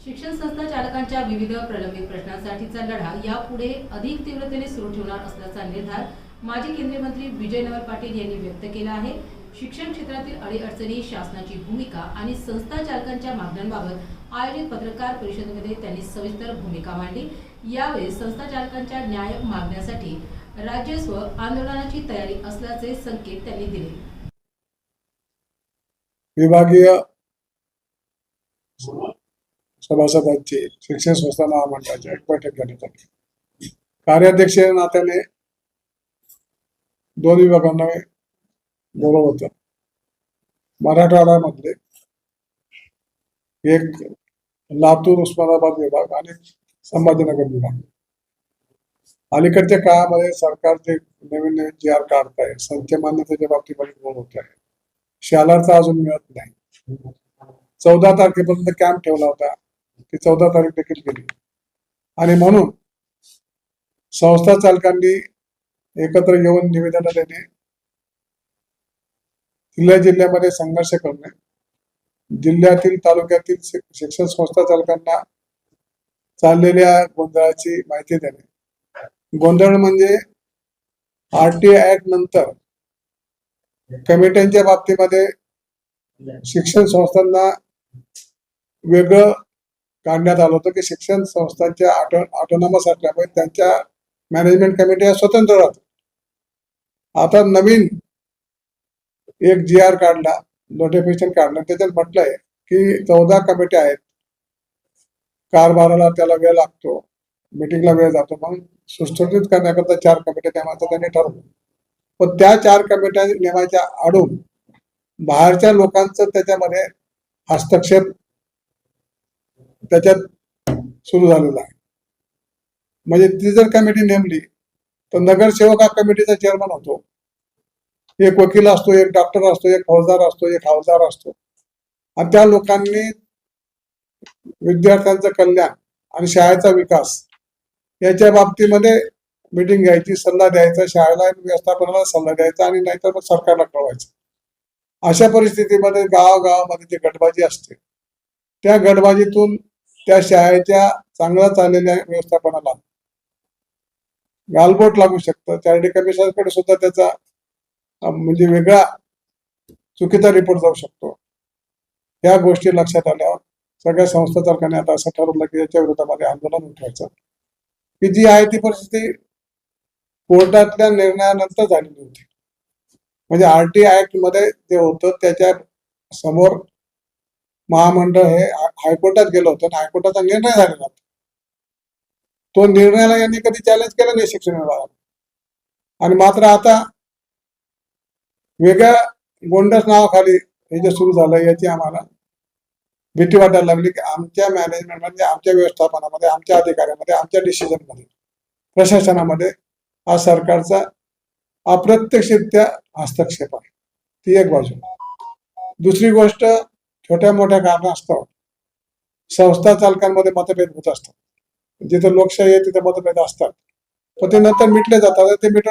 शिक्षण संस्था चालकांच्या विविध प्रलंबित प्रश्नांसाठीचा लढा यापुढे अधिक तीव्रतेने सुरू ठेवणार असल्याचा निर्धार माजी केंद्रीय मंत्री विजय नवल पाटील यांनी व्यक्त केला आहे। शिक्षण क्षेत्रातील अडीअडचणी, शासनाची भूमिका आणि संस्था चालकांच्या मागण्यांबाबत आयोजित पत्रकार परिषदेमध्ये त्यांनी सविस्तर भूमिका मांडली। यावेळी संस्था चालकांच्या न्याय मागण्यासाठी राज्यस्व आंदोलनाची तयारी असल्याचे संकेत त्यांनी दिले। विभागीय सभासदांची शिक्षण संस्था महामंडळाची एक बैठक घेण्यात आली। कार्याध्यक्ष नात्याने दोन विभागांना बोलवलं होतं। मराठवाड्यामधले एक लातूर उस्मानाबाद विभाग आणि संभाजीनगर विभाग। अलीकडच्या काळामध्ये सरकार जे नवीन GR काढत आहे, संच मान्यतेच्या बाबतीमध्ये बोल होत आहे, शालाचा अजून मिळत नाही। 14 तारखेपर्यंत कॅम्प ठेवला होता, ती 14 तारीख देखील गेली आणि म्हणून संस्था चालकांनी एकत्र येऊन निवेदन देणे, जिल्ह्यामध्ये संघर्ष करणे, जिल्ह्यातील तालुक्यातील शिक्षण संस्था चालकांना चाललेल्या गोंधळाची माहिती देणे। गोंधळ म्हणजे RTI ऍक्ट नंतर कमिट्यांच्या बाबतीमध्ये शिक्षण संस्थांना वेगळं काढण्यात आलं होतं की शिक्षण संस्थांच्या ऑटोनॉमस असल्यामुळे त्यांच्या मॅनेजमेंट कमिटी स्वतंत्र राहतात। आता नवीन एक GR काढला, नोटिफिकेशन काढलं, त्याच्यात म्हटलंय की 14 कमिट्या आहेत, कारभाराला त्याला वेळ लागतो, मीटिंगला वेळ जातो, म्हणून सुस्थगित करण्याकरता 4 कमिट्या नेमायचं त्यांनी ठरवलं। पण त्या 4 कमिट्या नेमायच्या आडून बाहेरच्या लोकांचं त्याच्यामध्ये हस्तक्षेप त्याच्यात सुरू झालेला आहे। म्हणजे ती जर कमिटी नेमली तर नगरसेवक हा कमिटीचा चेअरमन होतो, एक वकील असतो, एक डॉक्टर असतो, एक फौजदार असतो, एक हवालदार असतो, आणि त्या लोकांनी विद्यार्थ्यांचं कल्याण आणि शाळेचा विकास याच्या बाबतीमध्ये मीटिंग घ्यायची, सल्ला द्यायचा, शाळेला व्यवस्थापनाला सल्ला द्यायचा आणि नाहीतर मग सरकारला कळवायचं। अशा परिस्थितीमध्ये गावागावामध्ये जी गटबाजी असते, त्या गटबाजीतून त्या शाळेच्या चांगल्या चाललेल्या व्यवस्थापनाला गालबोट लागू शकतं। चॅरिटी कमिशनकडे सुद्धा त्याचा म्हणजे वेगळा चुकीचा रिपोर्ट जाऊ शकतो। या गोष्टी लक्षात आल्यावर सगळ्या संस्था चालकांनी आता असं ठरवलं की याच्या विरोधामध्ये आंदोलन उठवायचं, की जी आहे ती परिस्थिती कोर्टातल्या निर्णयानंतर झालेली होती। म्हणजे RTI ऍक्ट मध्ये जे होतं त्याच्या समोर महामंडळ हे हायकोर्टात गेलं होतं, हायकोर्टाचा निर्णय झालेला होता। तो निर्णयाला यांनी कधी चॅलेंज केलं नाही शिक्षण विभागाला, आणि मात्र आता वेगळ्या गोंडस नावाखाली हे जे सुरू झालं याची आम्हाला भीती वाटायला लागली की आमच्या मॅनेजमेंटमध्ये, आमच्या व्यवस्थापनामध्ये, आमच्या अधिकाऱ्यामध्ये, आमच्या डिसिजनमध्ये, प्रशासनामध्ये हा सरकारचा अप्रत्यक्षरित्या हस्तक्षेप आहे। ती एक बाजू। दुसरी गोष्ट, छोट्या मोठ्या कारणास्तव संस्था चालकांमध्ये मतभेद होत असतात। जिथे लोकशाही आहे तिथे मतभेद असतात, पण ते नंतर मिटले जातात। ते मिटवण्या